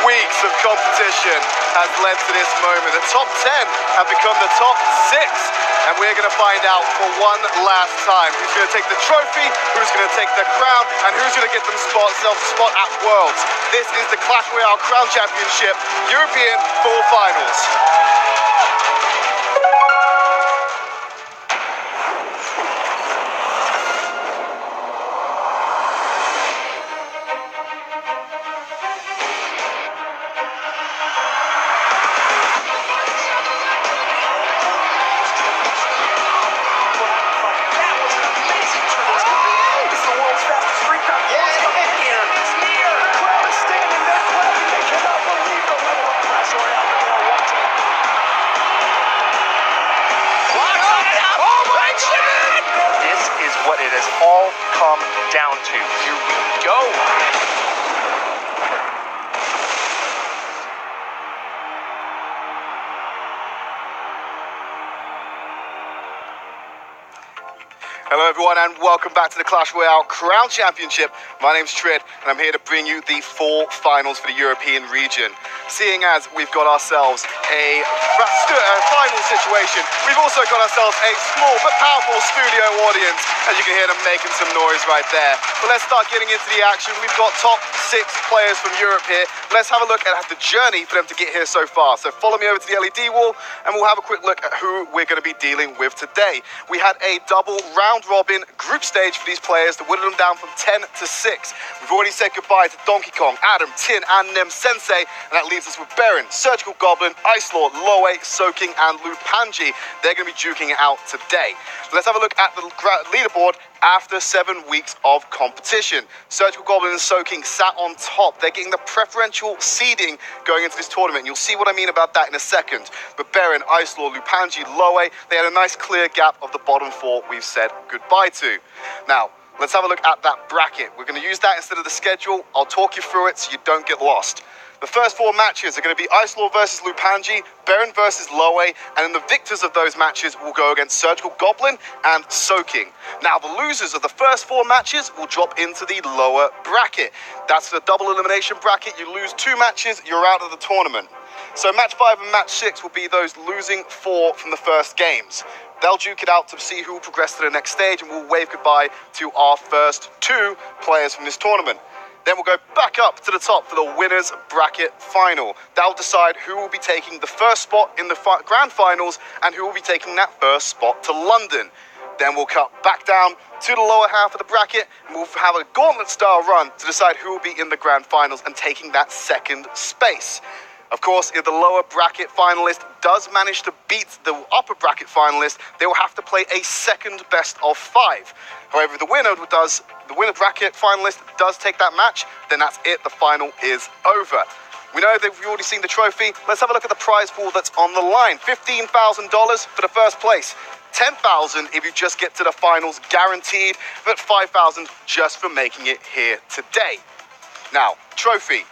weeks of competition has led to this moment. The top 10 have become the top 6, and we're going to find out for one last time who's going to take the trophy, who's going to take the crown, and who's going to get themselves a spot at Worlds. This is the Clash Royale Crown Championship European Full Finals. What it has all come down to. Here we go. Hello everyone and welcome back to the Clash Royale Crown Championship. My name's Trid and I'm here to bring you the 4 finals for the European region. Seeing as we've got ourselves a final situation, we've also got ourselves a small but powerful studio audience. As you can hear them making some noise right there. But let's start getting into the action. We've got top 6 players from Europe here. Let's have a look at the journey for them to get here so far. So follow me over to the LED wall and we'll have a quick look at who we're going to be dealing with today. We had a double round-robin group stage for these players that whittled them down from 10 to 6. We've already said goodbye to Donkey Kong, Adam, Tin, and Nem Sensei, and that leaves us with Baron, Surgical Goblin, Ice Lord, Loe, Soaking, and Lupanji. They're going to be duking it out today. Let's have a look at the leaderboard after 7 weeks of competition. Surgical Goblin and Soaking sat on top. They're getting the preferential seeding going into this tournament. You'll see what I mean about that in a second. But Baron, Ice Lord, Lupanji, Loe, they had a nice clear gap of the bottom 4 we've said goodbye to. Now, let's have a look at that bracket. We're going to use that instead of the schedule. I'll talk you through it so you don't get lost. The first 4 matches are going to be Ice Lord versus Lupanji, Baron versus Loe, and then the victors of those matches will go against Surgical Goblin and Soaking. Now, the losers of the first 4 matches will drop into the lower bracket. That's the double elimination bracket. You lose 2 matches, you're out of the tournament. So match 5 and match 6 will be those losing 4 from the first games. They'll duke it out to see who will progress to the next stage, and we'll wave goodbye to our first 2 players from this tournament. Then we'll go back up to the top for the winners bracket final. That'll decide who will be taking the first spot in the grand finals and who will be taking that first spot to London. Then we'll cut back down to the lower half of the bracket and we'll have a gauntlet style run to decide who will be in the grand finals and taking that second space. Of course, if the lower bracket finalist does manage to beat the upper bracket finalist, they will have to play a second best of 5. However, if the winner bracket finalist does take that match, then that's it. The final is over. We know that we've already seen the trophy. Let's have a look at the prize pool that's on the line. $15,000 for the first place. $10,000 if you just get to the finals guaranteed, but $5,000 just for making it here today. Now, trophy,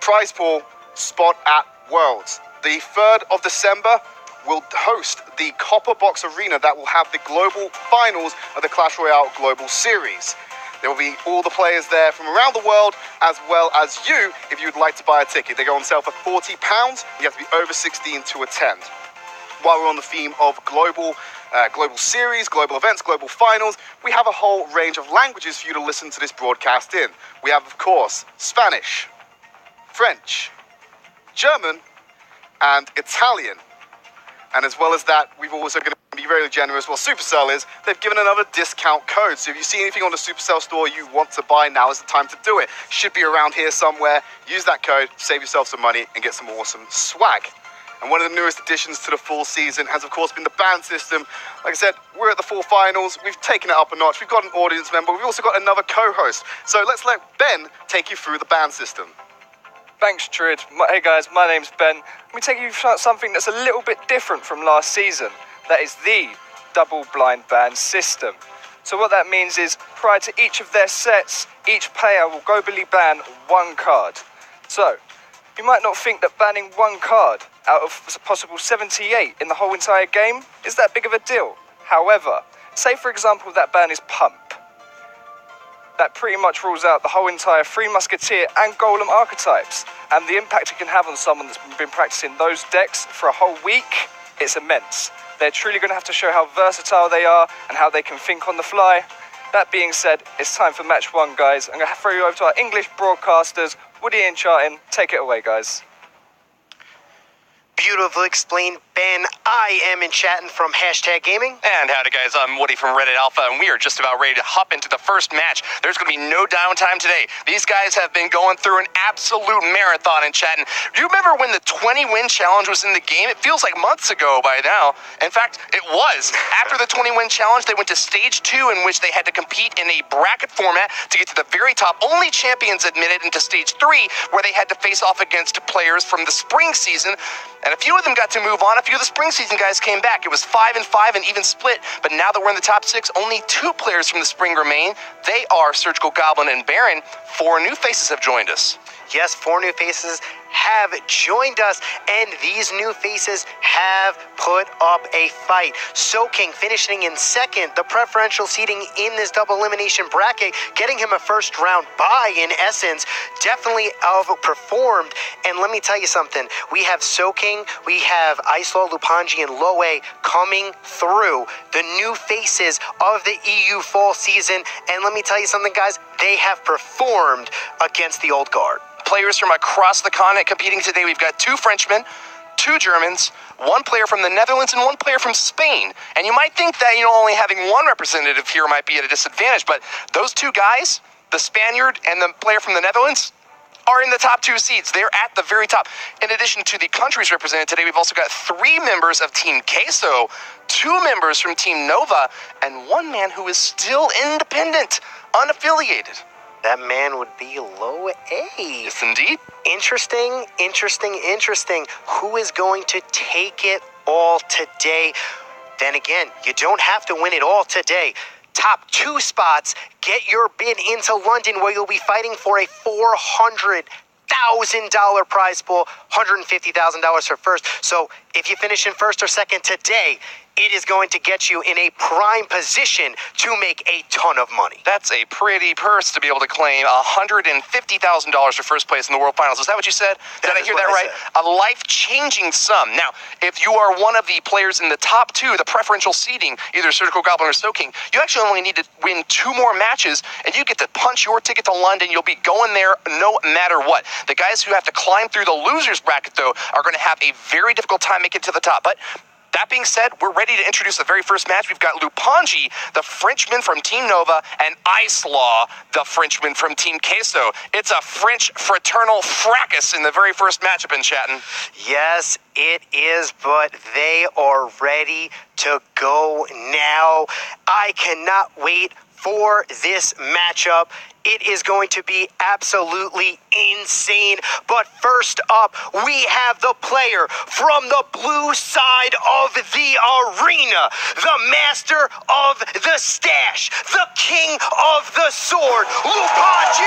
prize pool, spot at Worlds. The 3rd of December will host the Copper Box Arena that will have the global finals of the Clash Royale Global Series. There will be all the players there from around the world, as well as you, if you would like to buy a ticket. They go on sale for £40. You have to be over 16 to attend. While we're on the theme of global series, global events, global finals, we have a whole range of languages for you to listen to this broadcast in. We have, of course, Spanish, French, German, and Italian. And as well as that, we've also going to be very generous. Well, Supercell is, they've given another discount code. So if you see anything on the Supercell store you want to buy, now is the time to do it. Should be around here somewhere. Use that code, save yourself some money, and get some awesome swag. And one of the newest additions to the full season has, of course, been the band system. Like I said, we're at the 4 finals. We've taken it up a notch. We've got an audience member. We've also got another co-host. So let's let Ben take you through the band system. Thanks, Trid. Hey guys, my name's Ben. Let me take you through something that's a little bit different from last season. That is the double-blind band system. So what that means is, prior to each of their sets, each player will globally ban 1 card. So, you might not think that banning 1 card out of a possible 78 in the whole entire game is that big of a deal. However, say for example that ban is Pump. That pretty much rules out the whole entire Three Musketeer and Golem archetypes. and the impact it can have on someone that's been practicing those decks for a whole week, it's immense. They're truly going to have to show how versatile they are and how they can think on the fly. That being said, it's time for match one, guys. I'm going to throw you over to our English broadcasters, Woody and Chartin. Take it away, guys. Beautifully explained, Ben. I am in chatting from #Gaming. And howdy guys, I'm Woody from Reddit Alpha, and we are just about ready to hop into the first match. There's going to be no downtime today. These guys have been going through an absolute marathon in chatting. Do you remember when the 20-win challenge was in the game? It feels like months ago by now. In fact, it was. After the 20-win challenge, they went to stage 2, in which they had to compete in a bracket format to get to the very top. Only champions admitted into stage 3, where they had to face off against players from the spring season. And a few of them got to move on. A few of the spring season guys came back. It was 5-5 and even split. But now that we're in the top 6, only 2 players from the spring remain. They are Surgical Goblin and Baron. 4 new faces have joined us. Yes, 4 new faces have joined us, and these new faces have put up a fight. Soaking finishing in second, the preferential seating in this double elimination bracket, getting him a first round bye in essence, definitely outperformed. And let me tell you something, we have Soaking, we have Islaw, Lupanji, and Loe coming through, the new faces of the EU fall season. And let me tell you something, guys, they have performed against the old guard. Players from across the continent competing today. We've got 2 Frenchmen, 2 Germans, 1 player from the Netherlands, and 1 player from Spain. And you might think that, only having 1 representative here might be at a disadvantage, but those 2 guys, the Spaniard and the player from the Netherlands, are in the top 2 seeds. They're at the very top. In addition to the countries represented today, we've also got 3 members of Team Queso, 2 members from Team Nova, and 1 man who is still independent, unaffiliated. That man would be Low A. Yes, indeed. Interesting. Who is going to take it all today? Then again, you don't have to win it all today. Top 2 spots, get your bid into London, where you'll be fighting for a $400,000 prize pool, $150,000 for first. So if you finish in first or second today, it is going to get you in a prime position to make a ton of money. That's a pretty purse to be able to claim $150,000 for first place in the World Finals. Is that what you said? Did I hear that right? A life-changing sum. Now, if you are one of the players in the top 2, the preferential seeding, either Surgical Goblin or Soaking, you actually only need to win 2 more matches, and you get to punch your ticket to London. You'll be going there no matter what. The guys who have to climb through the losers bracket, though, are going to have a very difficult time making it to the top. But that being said, we're ready to introduce the very first match. We've got Lupanji, the Frenchman from Team Nova, and Islaw, the Frenchman from Team Queso. It's a French fraternal fracas in the very first matchup in chatting. Yes, it is, but they are ready to go now. I cannot wait for this matchup. It is going to be absolutely insane. But first up, we have the player from the blue side of the arena, the master of the stash, the king of the sword, Lupanji!